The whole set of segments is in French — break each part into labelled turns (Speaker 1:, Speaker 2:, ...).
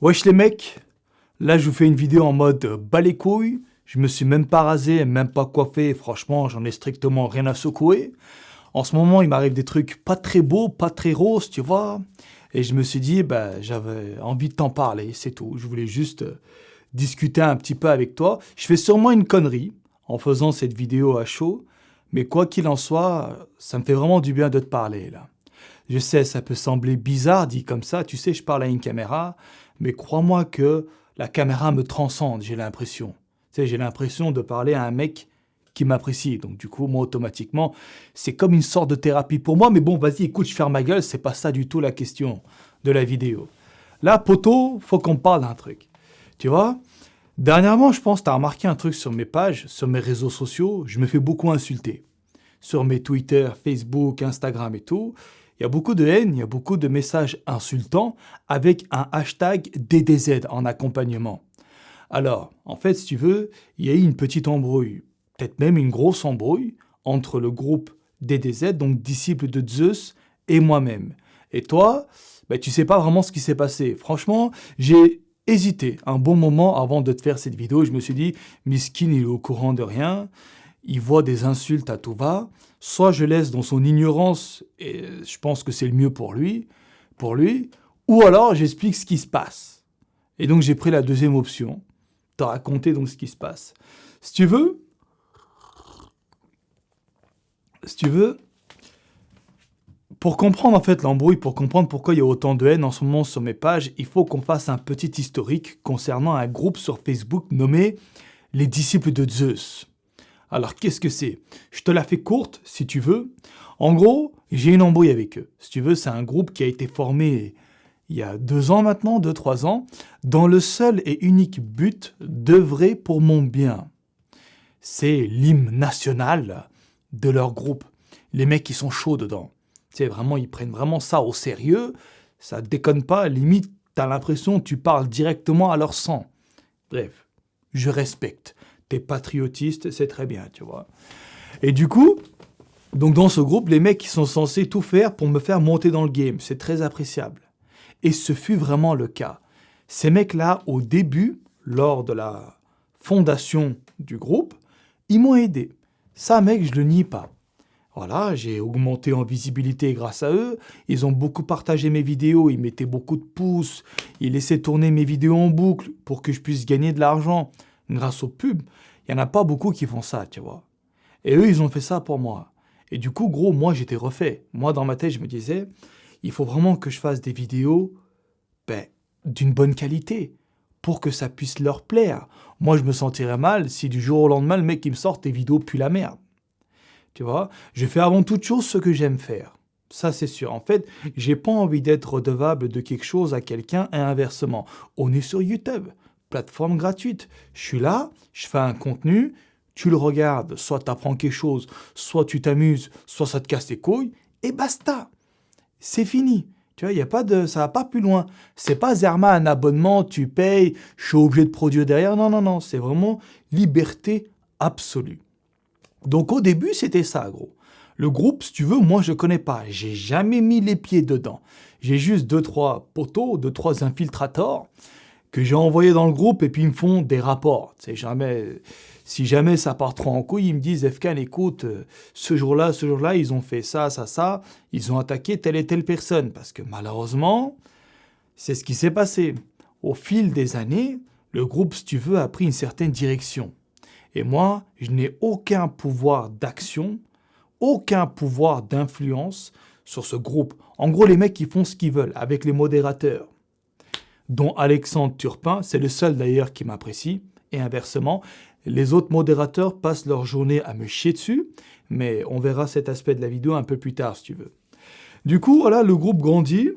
Speaker 1: Wesh les mecs, là je vous fais une vidéo en mode bas les couilles, je me suis même pas rasé, même pas coiffé, franchement j'en ai strictement rien à secouer. En ce moment il m'arrive des trucs pas très beaux, pas très roses, tu vois, et je me suis dit, j'avais envie de t'en parler, c'est tout. Je voulais juste discuter un petit peu avec toi. Je fais sûrement une connerie en faisant cette vidéo à chaud, mais quoi qu'il en soit, ça me fait vraiment du bien de te parler là. Je sais, ça peut sembler bizarre dit comme ça, tu sais, je parle à une caméra, mais crois-moi que la caméra me transcende, j'ai l'impression. Tu sais, j'ai l'impression de parler à un mec qui m'apprécie. Donc du coup, moi, automatiquement, c'est comme une sorte de thérapie pour moi. Mais bon, vas-y, écoute, je ferme ma gueule, c'est pas ça du tout la question de la vidéo. Là, poto, faut qu'on parle d'un truc. Tu vois, dernièrement, je pense que tu as remarqué un truc sur mes pages, sur mes réseaux sociaux, je me fais beaucoup insulter. Sur mes Twitter, Facebook, Instagram et tout, il y a beaucoup de haine, il y a beaucoup de messages insultants avec un hashtag DDZ en accompagnement. Alors, en fait, si tu veux, il y a eu une petite embrouille, peut-être même une grosse embrouille, entre le groupe DDZ, donc disciples de Zeus, et moi-même. Et toi, tu sais pas vraiment ce qui s'est passé. Franchement, j'ai hésité un bon moment avant de te faire cette vidéo. Je me suis dit, Miskin, il est au courant de rien, il voit des insultes à tout va. Soit je laisse dans son ignorance, et je pense que c'est le mieux pour lui, ou alors j'explique ce qui se passe. Et donc j'ai pris la deuxième option, te raconter donc ce qui se passe. Si tu veux, si tu veux, pour comprendre en fait l'embrouille, pour comprendre pourquoi il y a autant de haine en ce moment sur mes pages, il faut qu'on fasse un petit historique concernant un groupe sur Facebook nommé les disciples de Zeus. Alors qu'est-ce que c'est? Je te la fais courte si tu veux. En gros, j'ai une embrouille avec eux. Si tu veux, c'est un groupe qui a été formé il y a 2 ans maintenant, 2, 3 ans, dans le seul et unique but d'œuvrer pour mon bien. C'est l'hymne national de leur groupe. Les mecs qui sont chauds dedans. Tu sais, vraiment, ils prennent vraiment ça au sérieux. Ça déconne pas. Limite, t'as l'impression que tu parles directement à leur sang. Bref, je respecte. T'es patriotiste, c'est très bien, tu vois. Et du coup, donc dans ce groupe, les mecs qui sont censés tout faire pour me faire monter dans le game. C'est très appréciable. Et ce fut vraiment le cas. Ces mecs-là, au début, lors de la fondation du groupe, ils m'ont aidé. Ça, mec, je le nie pas. Voilà, j'ai augmenté en visibilité grâce à eux. Ils ont beaucoup partagé mes vidéos, ils mettaient beaucoup de pouces, ils laissaient tourner mes vidéos en boucle pour que je puisse gagner de l'argent grâce aux pubs. Il n'y en a pas beaucoup qui font ça, tu vois. Et eux, ils ont fait ça pour moi. Et du coup, gros, moi, j'étais refait. Moi, dans ma tête, je me disais, il faut vraiment que je fasse des vidéos d'une bonne qualité pour que ça puisse leur plaire. Moi, je me sentirais mal si du jour au lendemain, le mec qui me sort des vidéos pue la merde. Tu vois, je fais avant toute chose ce que j'aime faire. Ça, c'est sûr. En fait, j'ai pas envie d'être redevable de quelque chose à quelqu'un et inversement. On est sur YouTube, plateforme gratuite. Je suis là, je fais un contenu, tu le regardes, soit tu apprends quelque chose, soit tu t'amuses, soit ça te casse les couilles, et basta. C'est fini. Tu vois, y a pas de, ça va pas plus loin. C'est pas Zerma, un abonnement, tu payes, je suis obligé de produire derrière. Non, non, non, c'est vraiment liberté absolue. Donc au début, c'était ça, gros. Le groupe, si tu veux, moi, je connais pas. J'ai jamais mis les pieds dedans. J'ai juste 2, 3 poteaux, 2, 3 infiltrators que j'ai envoyés dans le groupe et puis ils me font des rapports. C'est jamais, si jamais ça part trop en couille, ils me disent, FK, écoute, ce jour-là, ils ont fait ça, ça, ça. Ils ont attaqué telle et telle personne. Parce que malheureusement, c'est ce qui s'est passé. Au fil des années, le groupe, si tu veux, a pris une certaine direction. Et moi, je n'ai aucun pouvoir d'action, aucun pouvoir d'influence sur ce groupe. En gros, les mecs, qui font ce qu'ils veulent avec les modérateurs, dont Alexandre Turpin, c'est le seul d'ailleurs qui m'apprécie, et inversement, les autres modérateurs passent leur journée à me chier dessus, mais on verra cet aspect de la vidéo un peu plus tard, si tu veux. Du coup, voilà, le groupe grandit,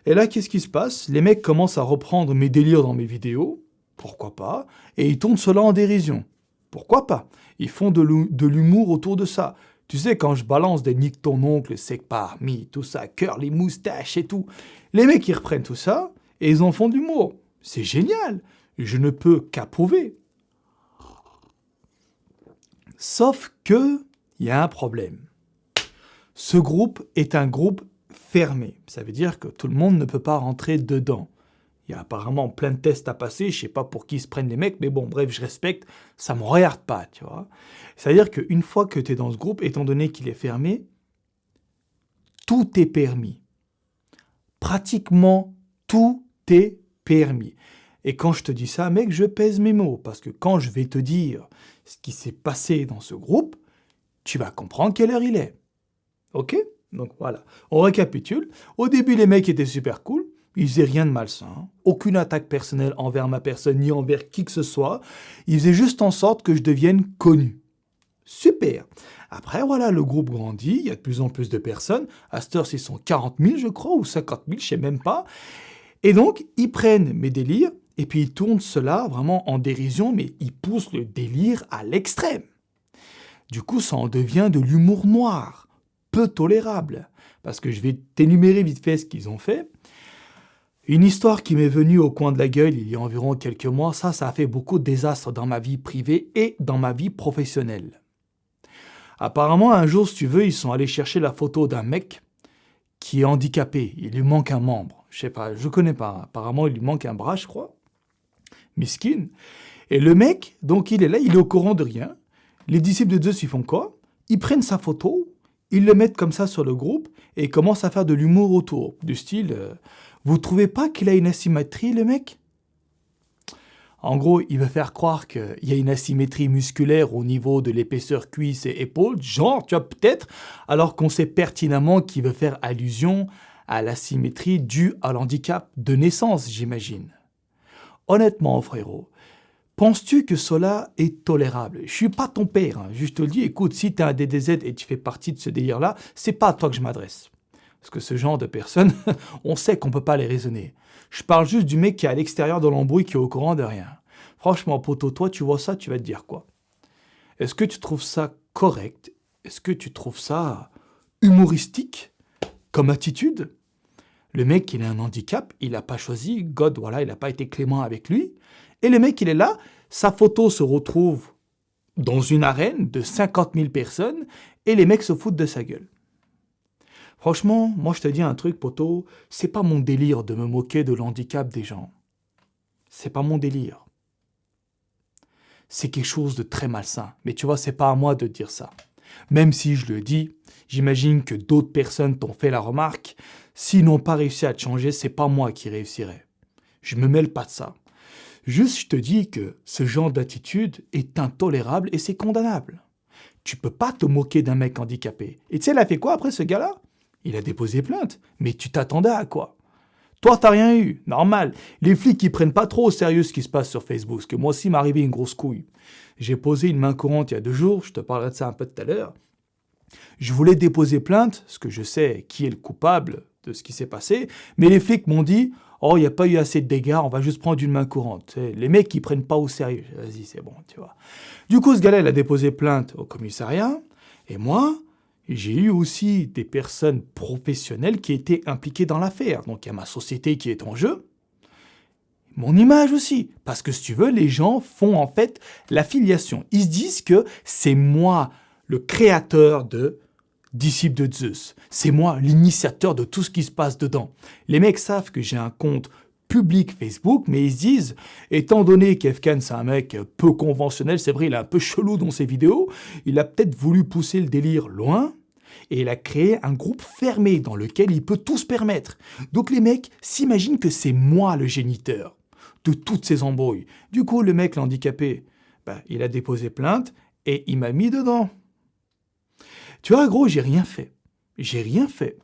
Speaker 1: et là, qu'est-ce qui se passe? Les mecs commencent à reprendre mes délires dans mes vidéos, pourquoi pas, et ils tournent cela en dérision. Pourquoi pas? Ils font de l'humour autour de ça. Tu sais, quand je balance des nique ton oncle, c'est que parmi tout ça, cœur, les moustaches et tout, les mecs, ils reprennent tout ça et ils en font de l'humour. C'est génial. Je ne peux qu'approuver. Sauf que, il y a un problème. Ce groupe est un groupe fermé. Ça veut dire que tout le monde ne peut pas rentrer dedans. Il y a apparemment plein de tests à passer, je sais pas pour qui se prennent les mecs, mais bon, bref, je respecte, ça me regarde pas, tu vois. C'est-à-dire qu'une fois que tu es dans ce groupe, étant donné qu'il est fermé, tout est permis. Pratiquement tout est permis. Et quand je te dis ça, mec, je pèse mes mots, parce que quand je vais te dire ce qui s'est passé dans ce groupe, tu vas comprendre quelle heure il est. Ok? Donc voilà, on récapitule. Au début, les mecs étaient super cool, ils faisaient rien de malsain, hein. Aucune attaque personnelle envers ma personne, ni envers qui que ce soit. Ils faisaient juste en sorte que je devienne connu. Super. Après, voilà, le groupe grandit, il y a de plus en plus de personnes. À cette heure, ils sont 40 000, je crois, ou 50 000, je sais même pas. Et donc, ils prennent mes délires, et puis ils tournent cela vraiment en dérision, mais ils poussent le délire à l'extrême. Du coup, ça en devient de l'humour noir, peu tolérable. Parce que je vais t'énumérer vite fait ce qu'ils ont fait. Une histoire qui m'est venue au coin de la gueule il y a environ quelques mois, ça a fait beaucoup de désastres dans ma vie privée et dans ma vie professionnelle. Apparemment, un jour, si tu veux, ils sont allés chercher la photo d'un mec qui est handicapé. Il lui manque un membre. Je sais pas, je connais pas. Apparemment, il lui manque un bras, je crois. Miskin. Et le mec, donc il est là, il est au courant de rien. Les disciples de Zeus, ils font quoi? Ils prennent sa photo, ils le mettent comme ça sur le groupe et ils commencent à faire de l'humour autour. Du style, vous trouvez pas qu'il a une asymétrie, le mec? En gros, il veut faire croire qu'il y a une asymétrie musculaire au niveau de l'épaisseur cuisse et épaules, genre, tu vois, peut-être, alors qu'on sait pertinemment qu'il veut faire allusion à l'asymétrie due à l'handicap de naissance, j'imagine. Honnêtement, frérot, penses-tu que cela est tolérable? Je suis pas ton père, hein. Je te le dis, écoute, si tu es un DDZ et tu fais partie de ce délire-là, c'est pas à toi que je m'adresse. Parce que ce genre de personnes, on sait qu'on peut pas les raisonner. Je parle juste du mec qui est à l'extérieur de l'embrouille, qui est au courant de rien. Franchement, poto, toi, tu vois ça, tu vas te dire quoi? Est-ce que tu trouves ça correct? Est-ce que tu trouves ça humoristique comme attitude? Le mec, il a un handicap, il n'a pas choisi, God, voilà, il n'a pas été clément avec lui. Et le mec, il est là, sa photo se retrouve dans une arène de 50 000 personnes et les mecs se foutent de sa gueule. Franchement, moi je te dis un truc, poto, c'est pas mon délire de me moquer de l'handicap des gens. C'est pas mon délire. C'est quelque chose de très malsain. Mais tu vois, c'est pas à moi de dire ça. Même si je le dis, j'imagine que d'autres personnes t'ont fait la remarque. S'ils n'ont pas réussi à te changer, c'est pas moi qui réussirai. Je me mêle pas de ça. Juste, je te dis que ce genre d'attitude est intolérable et c'est condamnable. Tu peux pas te moquer d'un mec handicapé. Et tu sais, il a fait quoi après ce gars-là? Il a déposé plainte. Mais tu t'attendais à quoi? Toi, t'as rien eu. Normal. Les flics, ils prennent pas trop au sérieux ce qui se passe sur Facebook. Parce que moi aussi, m'est arrivé une grosse couille. J'ai posé une main courante il y a 2 jours. Je te parlerai de ça un peu tout à l'heure. Je voulais déposer plainte, parce que je sais qui est le coupable de ce qui s'est passé. Mais les flics m'ont dit, oh, il n'y a pas eu assez de dégâts, on va juste prendre une main courante. Les mecs, ils prennent pas au sérieux. Vas-y, c'est bon, tu vois. Du coup, ce gars-là, il a déposé plainte au commissariat. Et moi, j'ai eu aussi des personnes professionnelles qui étaient impliquées dans l'affaire. Donc, il y a ma société qui est en jeu. Mon image aussi. Parce que si tu veux, les gens font en fait l'affiliation. Ils se disent que c'est moi, le créateur de disciple de Zeus. C'est moi, l'initiateur de tout ce qui se passe dedans. Les mecs savent que j'ai un compte public Facebook, mais ils se disent, étant donné qu'Efkan, c'est un mec peu conventionnel, c'est vrai, il est un peu chelou dans ses vidéos, il a peut-être voulu pousser le délire loin, et il a créé un groupe fermé dans lequel il peut tout se permettre. Donc les mecs s'imaginent que c'est moi le géniteur de toutes ces embrouilles. Du coup, le mec, l'handicapé, il a déposé plainte, et il m'a mis dedans. Tu vois, gros, j'ai rien fait. J'ai rien fait.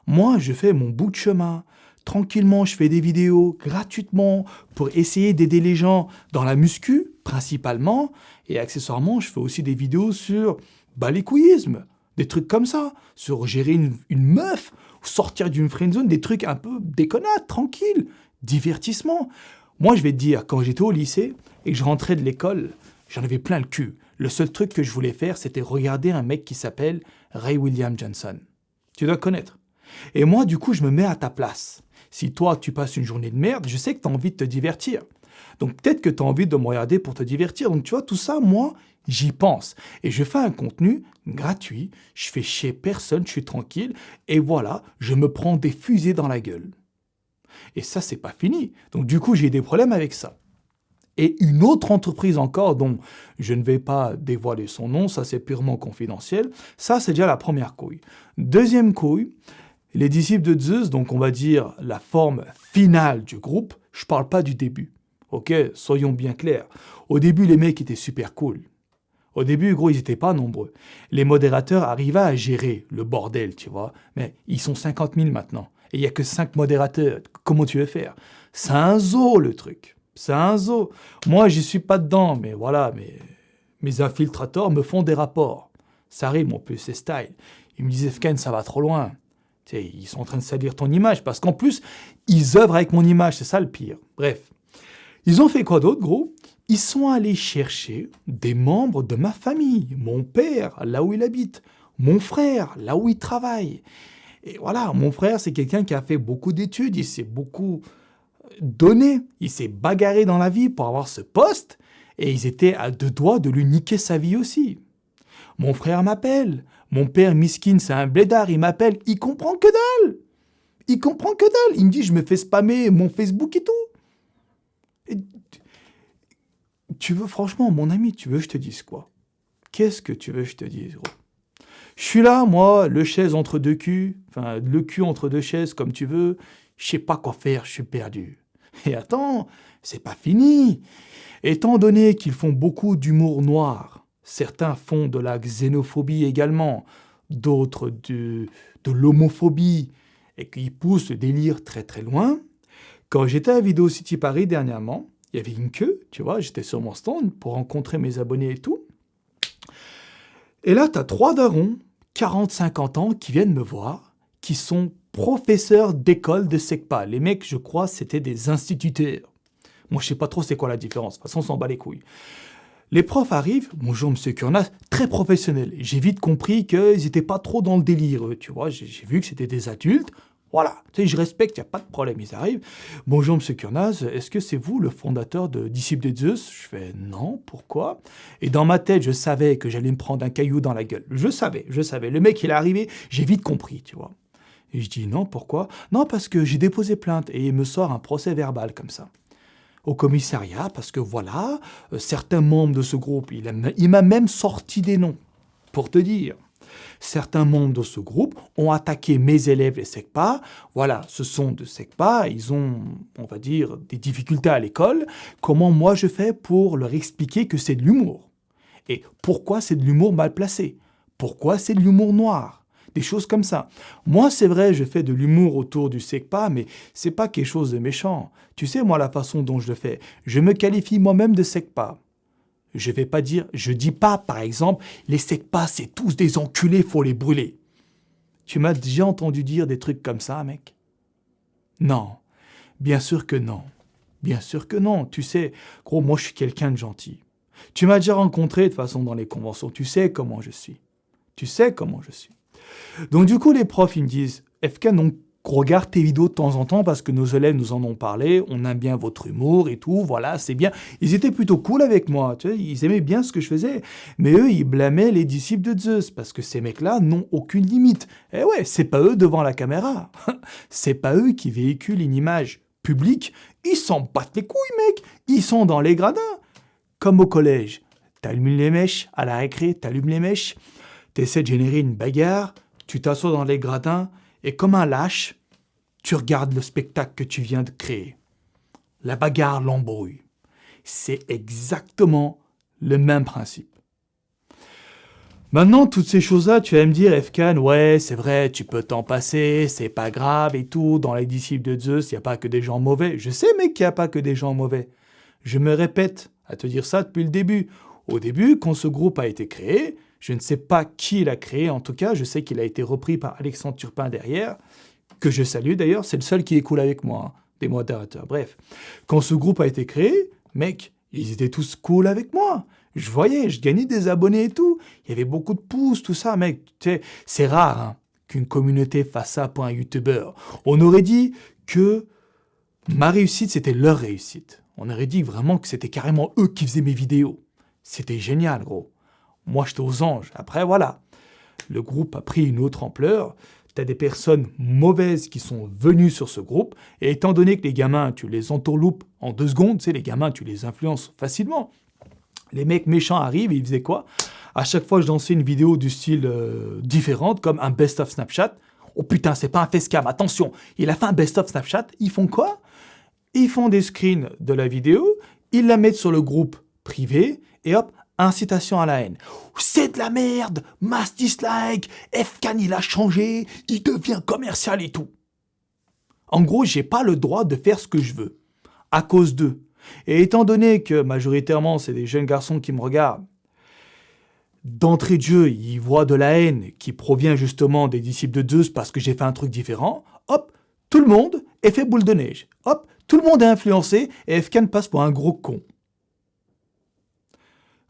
Speaker 1: Moi, je fais mon bout de chemin. Tranquillement, je fais des vidéos gratuitement pour essayer d'aider les gens dans la muscu, principalement. Et accessoirement, je fais aussi des vidéos sur l'égoïsme, des trucs comme ça, sur gérer une meuf, sortir d'une friendzone, des trucs un peu déconnades, tranquilles, divertissement. Moi, je vais te dire, quand j'étais au lycée et que je rentrais de l'école, j'en avais plein le cul. Le seul truc que je voulais faire, c'était regarder un mec qui s'appelle Ray William Johnson. Tu dois connaître. Et moi, du coup, je me mets à ta place. Si toi, tu passes une journée de merde, je sais que tu as envie de te divertir. Donc peut-être que tu as envie de me regarder pour te divertir. Donc tu vois, tout ça, moi, j'y pense. Et je fais un contenu gratuit, je fais chier personne, je suis tranquille. Et voilà, je me prends des fusées dans la gueule. Et ça, c'est pas fini. Donc du coup, j'ai des problèmes avec ça. Et une autre entreprise encore, dont je ne vais pas dévoiler son nom, ça c'est purement confidentiel, ça c'est déjà la première couille. Deuxième couille, les disciples de Zeus, donc on va dire la forme finale du groupe, je parle pas du début. Ok, soyons bien clairs. Au début, les mecs étaient super cool. Au début, gros, ils n'étaient pas nombreux. Les modérateurs arrivaient à gérer le bordel, tu vois. Mais ils sont 50 000 maintenant. Et il n'y a que 5 modérateurs. Comment tu veux faire? C'est un zoo, le truc. C'est un zoo. Moi, j'y suis pas dedans, mais voilà, mes infiltrateurs me font des rapports. Ça arrive, mon peu, c'est style. Ils me disent, Fken, ça va trop loin. Tu sais, ils sont en train de salir ton image, parce qu'en plus, ils œuvrent avec mon image, c'est ça le pire. Bref. Ils ont fait quoi d'autre, gros? Ils sont allés chercher des membres de ma famille. Mon père, là où il habite. Mon frère, là où il travaille. Et voilà, mon frère, c'est quelqu'un qui a fait beaucoup d'études, il s'est beaucoup donné, il s'est bagarré dans la vie pour avoir ce poste, et ils étaient à deux doigts de lui niquer sa vie aussi. Mon frère m'appelle, mon père miskin, c'est un blédard, il m'appelle, il comprend que dalle. Il comprend que dalle. Il me dit, je me fais spammer mon Facebook et tout. Et tu veux, franchement, mon ami, tu veux que je te dise quoi? Qu'est-ce que tu veux que je te dise, gros? Je suis là, moi, le chaise entre deux culs, enfin, le cul entre deux chaises, comme tu veux. Je sais pas quoi faire, je suis perdu. Et attends, c'est pas fini. Étant donné qu'ils font beaucoup d'humour noir, certains font de la xénophobie également, d'autres de l'homophobie, et qu'ils poussent le délire très très loin. Quand j'étais à Vidéo City Paris dernièrement, il y avait une queue, tu vois, j'étais sur mon stand pour rencontrer mes abonnés et tout. Et là, t'as 3 darons, 40-50 ans, qui viennent me voir, qui sont professeurs d'école de SECPA. Les mecs, je crois, c'était des instituteurs. Moi, je sais pas trop c'est quoi la différence. De toute façon, on s'en bat les couilles. Les profs arrivent, bonjour monsieur Kurnas, très professionnels. J'ai vite compris qu'ils étaient pas trop dans le délire, tu vois. J'ai vu que c'était des adultes. Voilà, tu sais, je respecte, il n'y a pas de problème, ils arrivent. Bonjour monsieur Kurnas, est-ce que c'est vous le fondateur de Disciples de Zeus? Je fais non, pourquoi? Et dans ma tête, je savais que j'allais me prendre un caillou dans la gueule. Je savais. Le mec, il est arrivé, j'ai vite compris, tu vois. Et je dis non, pourquoi? Non, parce que j'ai déposé plainte et il me sort un procès verbal comme ça. Au commissariat, parce que voilà, certains membres de ce groupe, il m'a même sorti des noms, pour te dire. Certains membres de ce groupe ont attaqué mes élèves les SECPA. Voilà, ce sont de SECPA, ils ont, on va dire, des difficultés à l'école. Comment moi je fais pour leur expliquer que c'est de l'humour? Et pourquoi c'est de l'humour mal placé? Pourquoi c'est de l'humour noir? Des choses comme ça. Moi, c'est vrai, je fais de l'humour autour du SECPA, mais c'est pas quelque chose de méchant. Tu sais, moi, la façon dont je le fais, je me qualifie moi-même de SECPA. Je dis pas, par exemple, les SECPA, c'est tous des enculés, faut les brûler. Tu m'as déjà entendu dire des trucs comme ça, mec? Non. Bien sûr que non. Bien sûr que non. Tu sais, gros, moi, je suis quelqu'un de gentil. Tu m'as déjà rencontré, de toute façon, dans les conventions. Tu sais comment je suis. Donc, du coup, les profs, ils me disent, FK, donc, regarde tes vidéos de temps en temps parce que nos élèves nous en ont parlé, on aime bien votre humour et tout, voilà, c'est bien. Ils étaient plutôt cool avec moi, tu sais, ils aimaient bien ce que je faisais. Mais eux, ils blâmaient les disciples de Zeus parce que ces mecs-là n'ont aucune limite. Et ouais, c'est pas eux devant la caméra. C'est pas eux qui véhiculent une image publique. Ils s'en battent les couilles, mec. Ils sont dans les gradins. Comme au collège. T'allumes les mèches, à la récré, t'allumes les mèches, t'essaies de générer une bagarre, tu t'assois dans les gradins et comme un lâche, tu regardes le spectacle que tu viens de créer. La bagarre, l'embrouille. C'est exactement le même principe. Maintenant, toutes ces choses-là, tu vas me dire, Efkan, ouais, c'est vrai, tu peux t'en passer, c'est pas grave et tout. Dans les disciples de Zeus, il n'y a pas que des gens mauvais. Je sais, mec, qu'il n'y a pas que des gens mauvais. Je me répète à te dire ça depuis le début. Au début, quand ce groupe a été créé, je ne sais pas qui l'a créé, en tout cas, je sais qu'il a été repris par Alexandre Turpin derrière, que je salue d'ailleurs, c'est le seul qui est cool avec moi, hein, des modérateurs. Bref, quand ce groupe a été créé, mec, ils étaient tous cool avec moi. Je voyais, je gagnais des abonnés et tout. Il y avait beaucoup de pouces, tout ça, mec. Tu sais, c'est rare hein, qu'une communauté fasse ça pour un youtubeur. On aurait dit que ma réussite, c'était leur réussite. On aurait dit vraiment que c'était carrément eux qui faisaient mes vidéos. C'était génial, gros. Moi, j'étais aux anges. Après, voilà. Le groupe a pris une autre ampleur. tu as des personnes mauvaises qui sont venues sur ce groupe, et étant donné que les gamins, tu les entourloupes en 2 secondes, tu sais, les gamins, tu les influences facilement. Les mecs méchants arrivent et ils faisaient quoi? À chaque fois, je lançais une vidéo du style différente, comme un best-of Snapchat. Oh putain, c'est pas un facecam, attention, il a fait un best-of Snapchat. Ils font quoi? Ils font des screens de la vidéo, ils la mettent sur le groupe privé, et hop, incitation à la haine. C'est de la merde, mass dislike, Fkan il a changé, il devient commercial et tout. En gros, j'ai pas le droit de faire ce que je veux, à cause d'eux. Et étant donné que majoritairement c'est des jeunes garçons qui me regardent, d'entrée de jeu, ils voient de la haine qui provient justement des disciples de Zeus parce que j'ai fait un truc différent, hop, tout le monde est fait boule de neige. Hop, tout le monde est influencé et Fkan passe pour un gros con.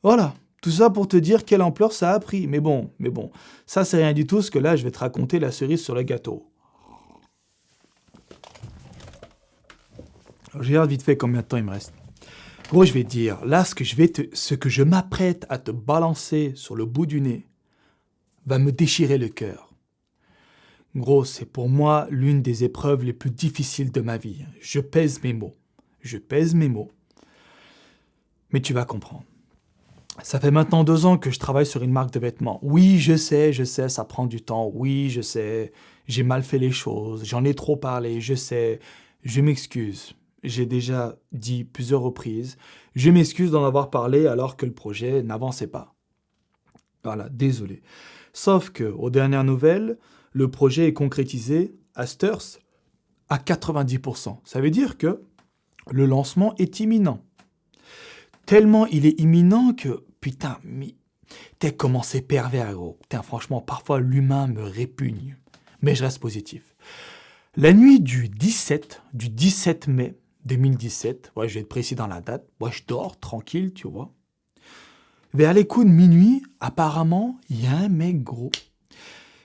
Speaker 1: Voilà, tout ça pour te dire quelle ampleur ça a pris. Mais bon, ça c'est rien du tout, parce que là je vais te raconter la cerise sur le gâteau. Alors, je regarde vite fait combien de temps il me reste. Gros, je vais te dire, là ce que je m'apprête à te balancer sur le bout du nez va me déchirer le cœur. Gros, c'est pour moi l'une des épreuves les plus difficiles de ma vie. Je pèse mes mots. Mais tu vas comprendre. Ça fait maintenant 2 ans que je travaille sur une marque de vêtements. Oui, je sais, ça prend du temps. Oui, je sais, j'ai mal fait les choses. J'en ai trop parlé, je sais. Je m'excuse. J'ai déjà dit plusieurs reprises. Je m'excuse d'en avoir parlé alors que le projet n'avançait pas. Voilà, désolé. Sauf que, aux dernières nouvelles, le projet est concrétisé à Sturs à 90%. Ça veut dire que le lancement est imminent. Tellement il est imminent que, putain, mais t'es comment c'est pervers, gros. Putain, franchement, parfois l'humain me répugne. Mais je reste positif. La nuit du 17 mai 2017, ouais, je vais être précis dans la date, moi je dors tranquille, tu vois. Vers les coups de minuit, apparemment, il y a un mec gros.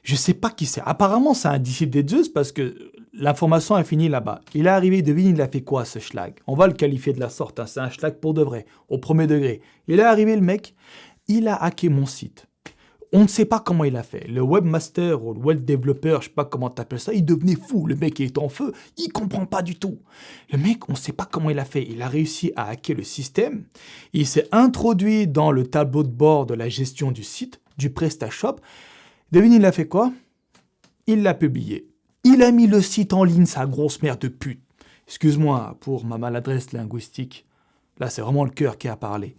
Speaker 1: Je sais pas qui c'est. Apparemment, c'est un disciple des Zeus parce que l'information est finie là-bas. Il est arrivé, devine, il a fait quoi ce schlag? On va le qualifier de la sorte, hein. C'est un schlag pour de vrai, au premier degré. Il est arrivé, le mec, il a hacké mon site. On ne sait pas comment il a fait. Le webmaster ou le web développeur, je sais pas comment t'appelles ça, il devenait fou. Le mec il est en feu, il comprend pas du tout. Le mec, on ne sait pas comment il a fait. Il a réussi à hacker le système. Il s'est introduit dans le tableau de bord de la gestion du site, du PrestaShop. Devine, il a fait quoi? Il l'a publié. Il a mis le site en ligne, sa grosse mère de pute. Excuse-moi pour ma maladresse linguistique. Là, c'est vraiment le cœur qui a parlé.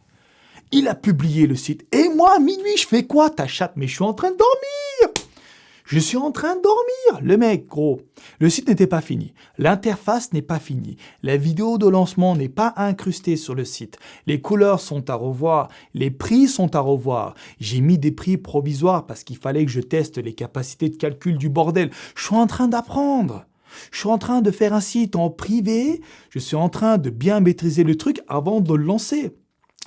Speaker 1: Il a publié le site. Et moi, à minuit, je fais quoi, ta chatte? Mais je suis en train de dormir. Je suis en train de dormir. Le mec, gros, le site n'était pas fini. L'interface n'est pas finie. La vidéo de lancement n'est pas incrustée sur le site. Les couleurs sont à revoir. Les prix sont à revoir. J'ai mis des prix provisoires parce qu'il fallait que je teste les capacités de calcul du bordel. Je suis en train d'apprendre. Je suis en train de faire un site en privé. Je suis en train de bien maîtriser le truc avant de le lancer.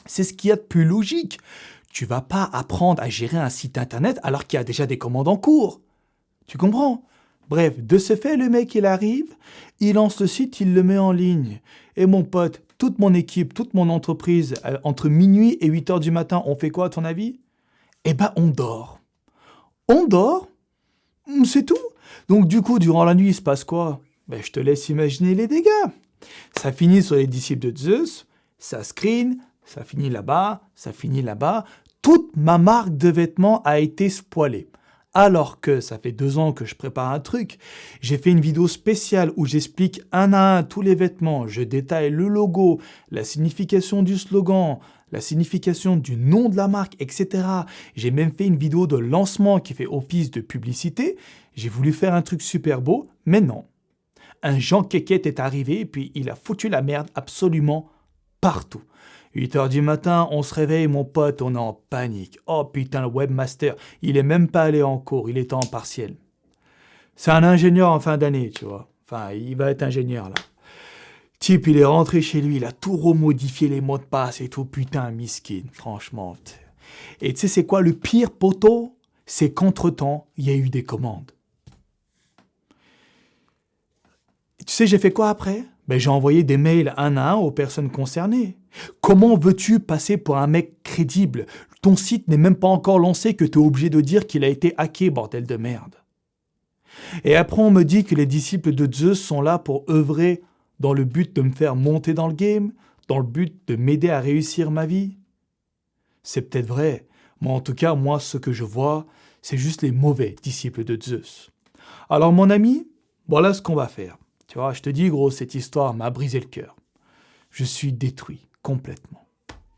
Speaker 1: C'est ce qu'il y a de plus logique. Tu vas pas apprendre à gérer un site internet alors qu'il y a déjà des commandes en cours. Tu comprends? Bref, de ce fait, le mec, il arrive, il lance le site, il le met en ligne. Et mon pote, toute mon équipe, toute mon entreprise, entre minuit et 8 heures du matin, on fait quoi à ton avis? Eh ben, on dort. On dort, c'est tout. Donc du coup, durant la nuit, il se passe quoi? Ben, je te laisse imaginer les dégâts. Ça finit sur les disciples de Zeus, ça screen, ça finit là-bas, ça finit là-bas. Toute ma marque de vêtements a été spoilée. Alors que ça fait 2 ans que je prépare un truc, j'ai fait une vidéo spéciale où j'explique un à un tous les vêtements, je détaille le logo, la signification du slogan, la signification du nom de la marque, etc. J'ai même fait une vidéo de lancement qui fait office de publicité. J'ai voulu faire un truc super beau, mais non. Un Jean Kékette est arrivé et puis il a foutu la merde absolument partout. 8 heures du matin, on se réveille, mon pote, on est en panique. Oh putain, le webmaster, il est même pas allé en cours, il était en partiel. C'est un ingénieur en fin d'année, tu vois. Enfin, il va être ingénieur, là. Type, il est rentré chez lui, il a tout remodifié, les mots de passe et tout. Putain, miskin, franchement. Et tu sais, c'est quoi le pire, poteau? C'est qu'entre-temps, il y a eu des commandes. Tu sais, j'ai fait quoi après? Ben, j'ai envoyé des mails un à un aux personnes concernées. Comment veux-tu passer pour un mec crédible? Ton site n'est même pas encore lancé que tu es obligé de dire qu'il a été hacké, bordel de merde. Et après, on me dit que les disciples de Zeus sont là pour œuvrer dans le but de me faire monter dans le game, dans le but de m'aider à réussir ma vie. C'est peut-être vrai, mais en tout cas, moi, ce que je vois, c'est juste les mauvais disciples de Zeus. Alors, mon ami, voilà ce qu'on va faire. Tu vois, je te dis, gros, cette histoire m'a brisé le cœur. Je suis détruit, complètement.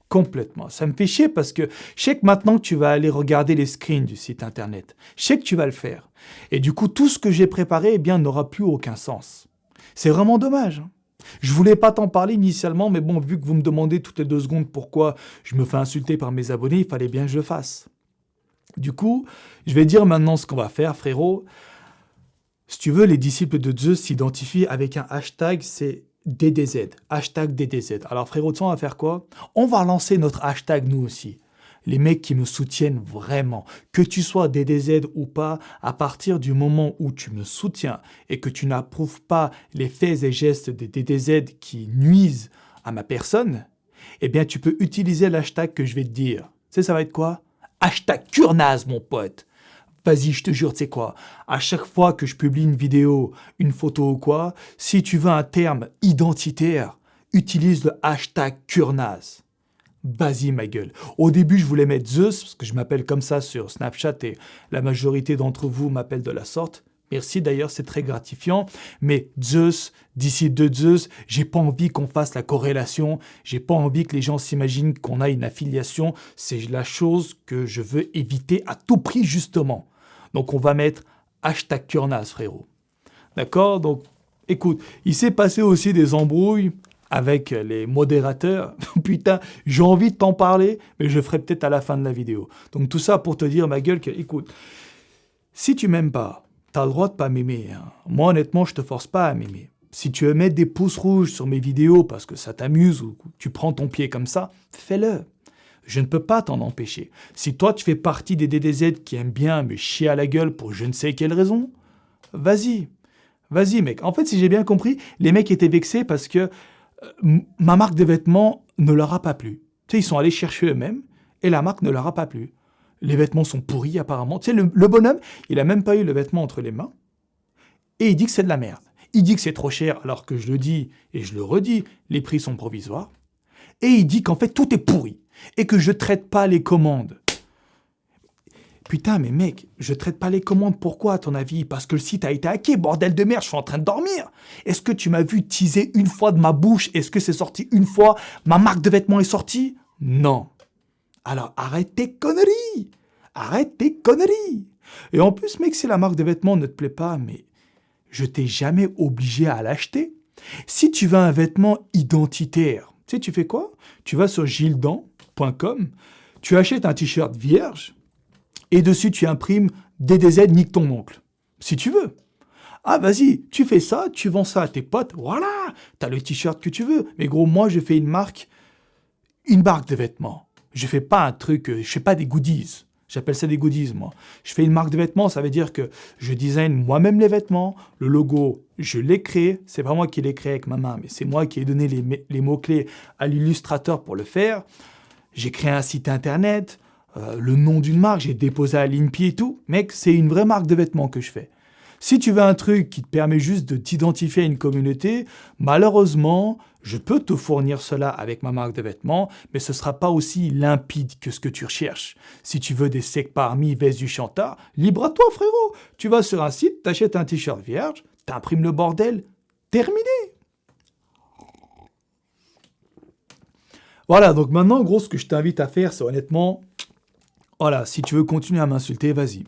Speaker 1: Complètement. Ça me fait chier parce que je sais que maintenant que tu vas aller regarder les screens du site internet. Je sais que tu vas le faire. Et du coup, tout ce que j'ai préparé, eh bien, n'aura plus aucun sens. C'est vraiment dommage. Je voulais pas t'en parler initialement, mais bon, vu que vous me demandez toutes les 2 secondes pourquoi je me fais insulter par mes abonnés, il fallait bien que je le fasse. Du coup, je vais dire maintenant ce qu'on va faire, frérot. Si tu veux, les disciples de Zeus s'identifient avec un hashtag, c'est DDZ. Hashtag DDZ. Alors frérot, tu sais, on va faire quoi? On va lancer notre hashtag nous aussi. Les mecs qui me soutiennent vraiment, que tu sois DDZ ou pas, à partir du moment où tu me soutiens et que tu n'approuves pas les faits et gestes des DDZ qui nuisent à ma personne, eh bien tu peux utiliser l'hashtag que je vais te dire. Tu sais, ça va être quoi? Hashtag Kurnaz, mon pote. Vas-y, je te jure, tu sais quoi, à chaque fois que je publie une vidéo, une photo ou quoi, si tu veux un terme identitaire, utilise le hashtag Kurnaz. Vas-y, ma gueule. Au début, je voulais mettre Zeus, parce que je m'appelle comme ça sur Snapchat et la majorité d'entre vous m'appellent de la sorte. Merci d'ailleurs, c'est très gratifiant. Mais Zeus, d'ici de Zeus, j'ai pas envie qu'on fasse la corrélation. J'ai pas envie que les gens s'imaginent qu'on a une affiliation. C'est la chose que je veux éviter à tout prix, justement. Donc, on va mettre hashtag Kurnaz, frérot. D'accord? Donc, écoute, il s'est passé aussi des embrouilles avec les modérateurs. Putain, j'ai envie de t'en parler, mais je le ferai peut-être à la fin de la vidéo. Donc, tout ça pour te dire, ma gueule, que, écoute, si tu m'aimes pas, t'as le droit de pas m'aimer. Hein. Moi, honnêtement, je te force pas à m'aimer. Si tu veux mettre des pouces rouges sur mes vidéos parce que ça t'amuse ou tu prends ton pied comme ça, fais-le. Je ne peux pas t'en empêcher. Si toi, tu fais partie des DDZ qui aiment bien me chier à la gueule pour je ne sais quelle raison, vas-y. Vas-y, mec. En fait, si j'ai bien compris, les mecs étaient vexés parce que ma marque de vêtements ne leur a pas plu. Tu sais, ils sont allés chercher eux-mêmes et la marque ne leur a pas plu. Les vêtements sont pourris apparemment. Tu sais, le bonhomme, il a même pas eu le vêtement entre les mains et il dit que c'est de la merde. Il dit que c'est trop cher alors que je le dis et je le redis, les prix sont provisoires. Et il dit qu'en fait tout est pourri et que je traite pas les commandes. Putain, mais mec, je traite pas les commandes, pourquoi à ton avis? Parce que le site a été hacké, bordel de merde, je suis en train de dormir. Est-ce que tu m'as vu teaser une fois de ma bouche? Est-ce que c'est sorti une fois? Ma marque de vêtements est sortie? Non. Alors arrête tes conneries. Arrête tes conneries. Et en plus, mec, si la marque de vêtements ne te plaît pas, mais je t'ai jamais obligé à l'acheter. Si tu veux un vêtement identitaire, tu sais, tu fais quoi? Tu vas sur gildan.com, tu achètes un t-shirt vierge, et dessus, tu imprimes DDZ nique ton oncle. Si tu veux. Ah, vas-y, tu fais ça, tu vends ça à tes potes, voilà, t'as le t-shirt que tu veux. Mais gros, moi, je fais une marque de vêtements. Je fais pas un truc, je fais pas des goodies. J'appelle ça des goodies, moi. Je fais une marque de vêtements, ça veut dire que je design moi-même les vêtements. Le logo, je l'ai créé. C'est pas moi qui l'ai créé avec ma main, mais c'est moi qui ai donné les mots-clés à l'illustrateur pour le faire. J'ai créé un site internet. Le nom d'une marque, j'ai déposé à l'INPI et tout. Mec, c'est une vraie marque de vêtements que je fais. Si tu veux un truc qui te permet juste de t'identifier à une communauté, malheureusement, je peux te fournir cela avec ma marque de vêtements, mais ce ne sera pas aussi limpide que ce que tu recherches. Si tu veux des secs parmi veste du chantard, libre à toi, frérot. Tu vas sur un site, t'achètes un t-shirt vierge, t'imprimes le bordel, terminé. Voilà, donc maintenant, gros, ce que je t'invite à faire, c'est honnêtement... Voilà, si tu veux continuer à m'insulter, vas-y.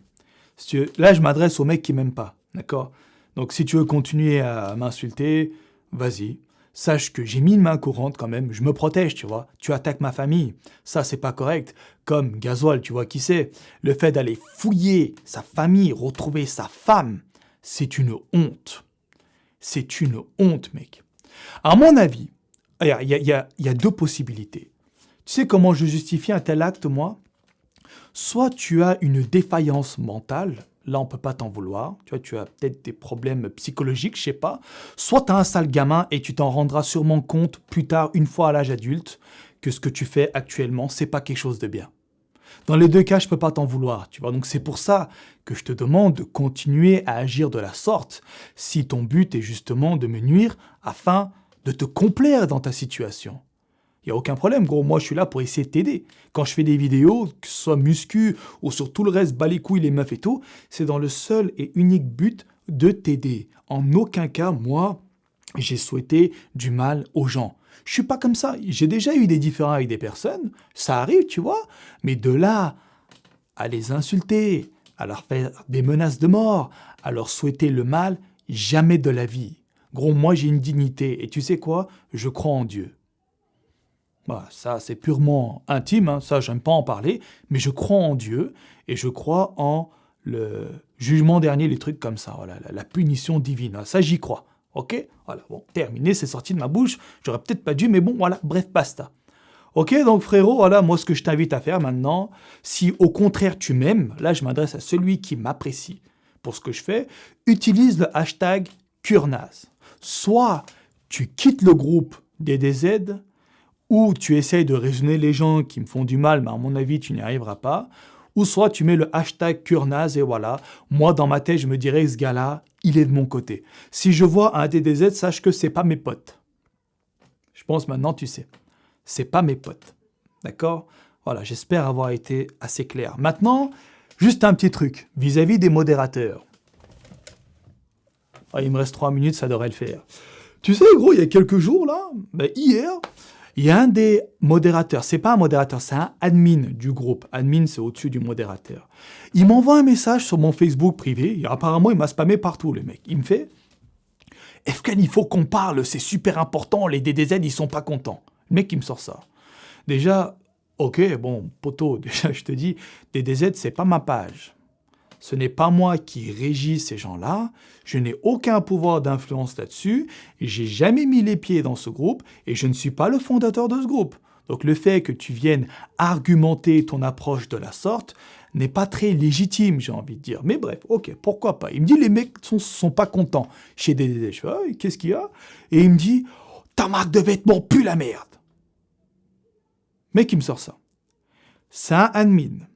Speaker 1: Là, je m'adresse aux mecs qui m'aiment pas, d'accord? Donc, si tu veux continuer à m'insulter, vas-y. Sache que j'ai mis une main courante quand même, je me protège, tu vois. Tu attaques ma famille, ça, c'est pas correct. Comme Gasoil, tu vois qui c'est. Le fait d'aller fouiller sa famille, retrouver sa femme, c'est une honte. C'est une honte, mec. À mon avis, il y a 2 possibilités. Tu sais comment je justifie un tel acte, moi? Soit tu as une défaillance mentale, là on peut pas t'en vouloir, tu as peut-être des problèmes psychologiques, je sais pas. Soit tu as un sale gamin et tu t'en rendras sûrement compte plus tard, une fois à l'âge adulte, que ce que tu fais actuellement, c'est pas quelque chose de bien. Dans les deux cas, je peux pas t'en vouloir, tu vois. Donc c'est pour ça que je te demande de continuer à agir de la sorte si ton but est justement de me nuire afin de te complaire dans ta situation. Il n'y a aucun problème, gros. Moi, je suis là pour essayer de t'aider. Quand je fais des vidéos, que ce soit muscu ou sur tout le reste, bas les couilles, les meufs et tout, c'est dans le seul et unique but de t'aider. En aucun cas, moi, j'ai souhaité du mal aux gens. Je suis pas comme ça. J'ai déjà eu des différends avec des personnes. Ça arrive, tu vois. Mais de là à les insulter, à leur faire des menaces de mort, à leur souhaiter le mal, jamais de la vie. Gros, moi, j'ai une dignité. Et tu sais quoi? Je crois en Dieu. Voilà, ça, c'est purement intime. Hein. Ça, j'aime pas en parler. Mais je crois en Dieu. Et je crois en le jugement dernier, les trucs comme ça. Voilà, la punition divine. Ça, j'y crois. Ok? Voilà, bon, terminé, c'est sorti de ma bouche. J'aurais peut-être pas dû, mais bon, voilà, bref, basta. Ok, donc frérot, voilà, moi, ce que je t'invite à faire maintenant, si au contraire tu m'aimes, là, je m'adresse à celui qui m'apprécie pour ce que je fais, utilise le hashtag Kurnaz. Soit tu quittes le groupe DDZ, ou tu essayes de raisonner les gens qui me font du mal, mais à mon avis, tu n'y arriveras pas, ou soit tu mets le hashtag Kurnaz et voilà, moi, dans ma tête, je me dirais, ce gars-là, il est de mon côté. Si je vois un DDZ, sache que c'est pas mes potes. Je pense maintenant, tu sais. C'est pas mes potes. D'accord? Voilà, j'espère avoir été assez clair. Maintenant, juste un petit truc vis-à-vis des modérateurs. Ah, il me reste 3 minutes, ça devrait le faire. Tu sais, gros, il y a quelques jours, là, hier, il y a un des modérateurs, c'est pas un modérateur, c'est un admin du groupe. Admin, c'est au-dessus du modérateur. Il m'envoie un message sur mon Facebook privé, et apparemment, il m'a spammé partout, le mec. Il me fait « Efkan, il faut qu'on parle, c'est super important, les DDZ, ils sont pas contents. » Le mec, il me sort ça. Déjà, ok, bon, poto, déjà, je te dis, DDZ, c'est pas ma page. Ce n'est pas moi qui régis ces gens-là. Je n'ai aucun pouvoir d'influence là-dessus. J'ai jamais mis les pieds dans ce groupe et je ne suis pas le fondateur de ce groupe. Donc le fait que tu viennes argumenter ton approche de la sorte n'est pas très légitime, j'ai envie de dire. Mais bref, ok, pourquoi pas. Il me dit, les mecs sont pas contents chez DDZ. Je fais, ah, qu'est-ce qu'il y a? Et il me dit, ta marque de vêtements pue la merde. Mec, il me sort ça. C'est un admin.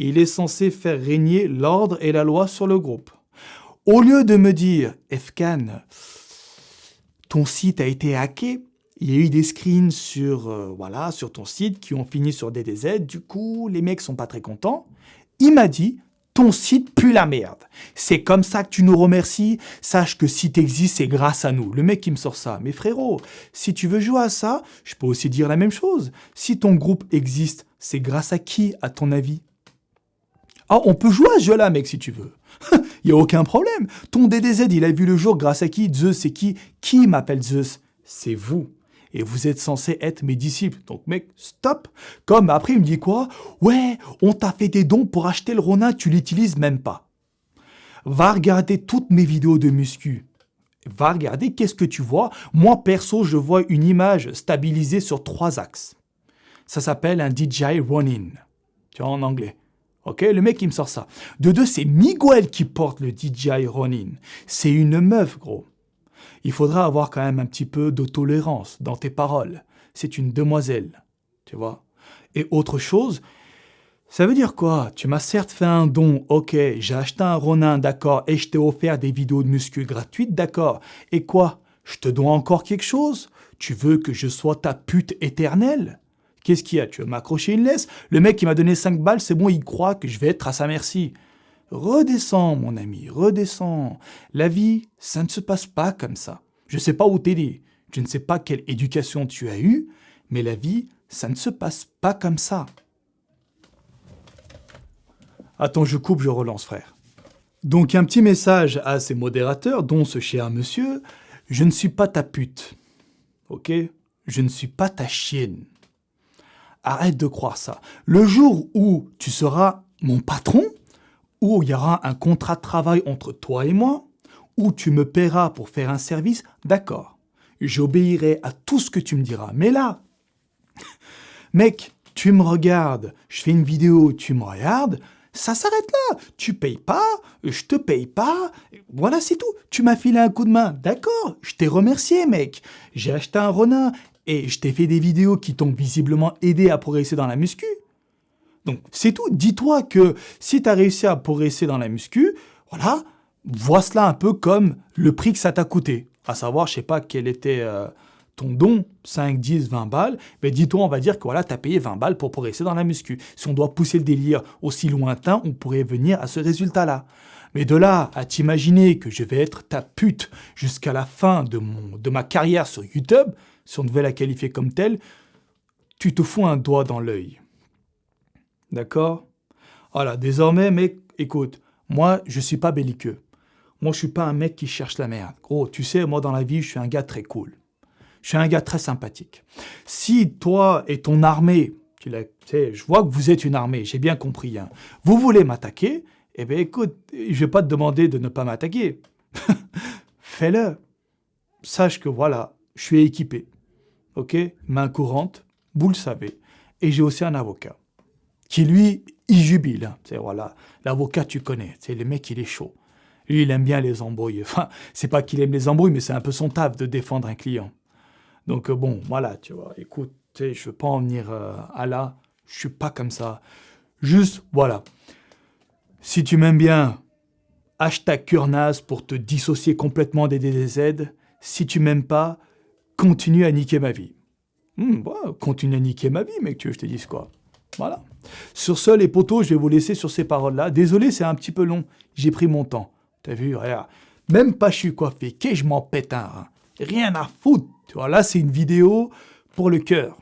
Speaker 1: Il est censé faire régner l'ordre et la loi sur le groupe. Au lieu de me dire, Efkan, ton site a été hacké, il y a eu des screens sur ton site qui ont fini sur DDZ, du coup, les mecs sont pas très contents. Il m'a dit, ton site pue la merde. C'est comme ça que tu nous remercies. Sache que si t'existes, c'est grâce à nous. Le mec qui me sort ça. Mais frérot, si tu veux jouer à ça, je peux aussi dire la même chose. Si ton groupe existe, c'est grâce à qui, à ton avis? Ah, on peut jouer à ce jeu-là, mec, si tu veux. Il n'y a aucun problème. Ton DDZ, il a vu le jour grâce à qui? Zeus, c'est qui? Qui m'appelle Zeus? C'est vous. Et vous êtes censés être mes disciples. Donc, mec, stop. Comme après, il me dit quoi? Ouais, on t'a fait des dons pour acheter le Ronin, tu l'utilises même pas. Va regarder toutes mes vidéos de muscu. Va regarder, qu'est-ce que tu vois? Moi, perso, je vois une image stabilisée sur 3 axes. Ça s'appelle un DJI Ronin. Tu vois, en anglais. Ok, le mec, il me sort ça. De deux, c'est Miguel qui porte le DJI Ronin. C'est une meuf, gros. Il faudra avoir quand même un petit peu de tolérance dans tes paroles. C'est une demoiselle, tu vois. Et autre chose, ça veut dire quoi? Tu m'as certes fait un don, ok, j'ai acheté un Ronin, d'accord, et je t'ai offert des vidéos de muscu gratuites, d'accord. Et quoi? Je te dois encore quelque chose? Tu veux que je sois ta pute éternelle? Qu'est-ce qu'il y a? Tu veux m'accrocher une laisse? Le mec qui m'a donné 5 balles, c'est bon, il croit que je vais être à sa merci. Redescends, mon ami, redescends. La vie, ça ne se passe pas comme ça. Je ne sais pas où t'es né, je ne sais pas quelle éducation tu as eue, mais la vie, ça ne se passe pas comme ça. Attends, je coupe, je relance, frère. Donc, un petit message à ces modérateurs, dont ce cher monsieur. Je ne suis pas ta pute, ok? Je ne suis pas ta chienne. Arrête de croire ça. Le jour où tu seras mon patron, où il y aura un contrat de travail entre toi et moi, où tu me paieras pour faire un service, d'accord. J'obéirai à tout ce que tu me diras. Mais là, mec, tu me regardes, je fais une vidéo, tu me regardes, ça s'arrête là. Tu payes pas, je te paye pas, voilà, c'est tout. Tu m'as filé un coup de main, d'accord, je t'ai remercié, mec. J'ai acheté un Ronin et je t'ai fait des vidéos qui t'ont visiblement aidé à progresser dans la muscu. Donc, c'est tout. Dis-toi que si tu as réussi à progresser dans la muscu, voilà, vois cela un peu comme le prix que ça t'a coûté. À savoir, je sais pas quel était ton don, 5, 10, 20 balles. Mais dis-toi, on va dire que voilà, tu as payé 20 balles pour progresser dans la muscu. Si on doit pousser le délire aussi lointain, on pourrait venir à ce résultat-là. Mais de là à t'imaginer que je vais être ta pute jusqu'à la fin de ma carrière sur YouTube, si on devait la qualifier comme telle, tu te fous un doigt dans l'œil. D'accord? Voilà, désormais, mec, écoute, moi, je suis pas belliqueux. Moi, je suis pas un mec qui cherche la merde. Gros, tu sais, moi, dans la vie, je suis un gars très cool. Je suis un gars très sympathique. Si toi et ton armée, tu sais, je vois que vous êtes une armée, j'ai bien compris, hein, vous voulez m'attaquer, eh bien, écoute, je vais pas te demander de ne pas m'attaquer. Fais-le. Sache que voilà, je suis équipé. Ok? Main courante, vous le savez. Et j'ai aussi un avocat qui, lui, il jubile. Hein. C'est, voilà, l'avocat, tu connais. C'est le mec, il est chaud. Lui, il aime bien les embrouilles. Enfin, c'est pas qu'il aime les embrouilles, mais c'est un peu son taf de défendre un client. Donc, bon, voilà, tu vois. Écoute, tu sais, je veux pas en venir à là. Je suis pas comme ça. Juste, voilà. Si tu m'aimes bien, hashtag Kurnaz pour te dissocier complètement des DDZ. Si tu m'aimes pas, continue à niquer ma vie. Continue à niquer ma vie, mec, tu veux que je te dise quoi? Voilà. Sur ce, les potos, je vais vous laisser sur ces paroles-là. Désolé, c'est un petit peu long. J'ai pris mon temps. T'as vu, regarde. Même pas je suis coiffé. Que je m'en pète un rein. Rien à foutre. Tu vois, là, c'est une vidéo pour le cœur.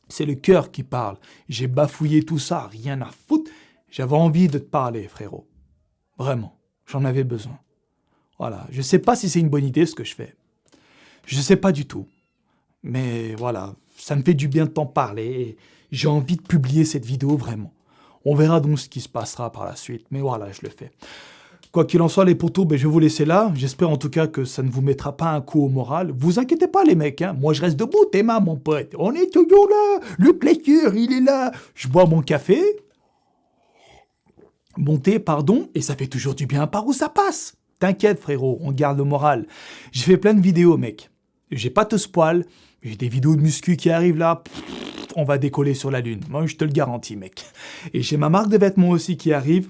Speaker 1: C'est le cœur qui parle. J'ai bafouillé tout ça. Rien à foutre. J'avais envie de te parler, frérot. Vraiment. J'en avais besoin. Voilà. Je sais pas si c'est une bonne idée, ce que je fais. Je sais pas du tout. Mais voilà, ça me fait du bien de t'en parler. J'ai envie de publier cette vidéo vraiment. On verra donc ce qui se passera par la suite. Mais voilà, je le fais. Quoi qu'il en soit, les potos, je vais vous laisser là. J'espère en tout cas que ça ne vous mettra pas un coup au moral. Vous inquiétez pas, les mecs. Hein. Moi, je reste debout, Théma, mon pote. On est toujours là. Le plaisir, il est là. Je bois mon café. Mon thé, pardon. Et ça fait toujours du bien par où ça passe. T'inquiète, frérot. On garde le moral. J'ai fait plein de vidéos, mec. J'ai pas de spoil. J'ai des vidéos de muscu qui arrivent là. On va décoller sur la lune. Moi, je te le garantis, mec. Et j'ai ma marque de vêtements aussi qui arrive.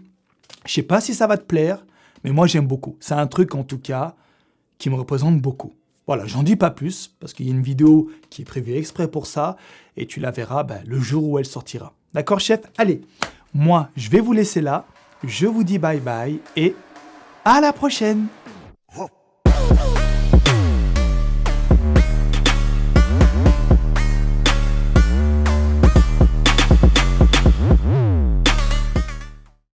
Speaker 1: Je sais pas si ça va te plaire, mais moi, j'aime beaucoup. C'est un truc, en tout cas, qui me représente beaucoup. Voilà, j'en dis pas plus, parce qu'il y a une vidéo qui est prévue exprès pour ça, et tu la verras le jour où elle sortira. D'accord, chef? Allez, moi, je vais vous laisser là. Je vous dis bye bye, et à la prochaine!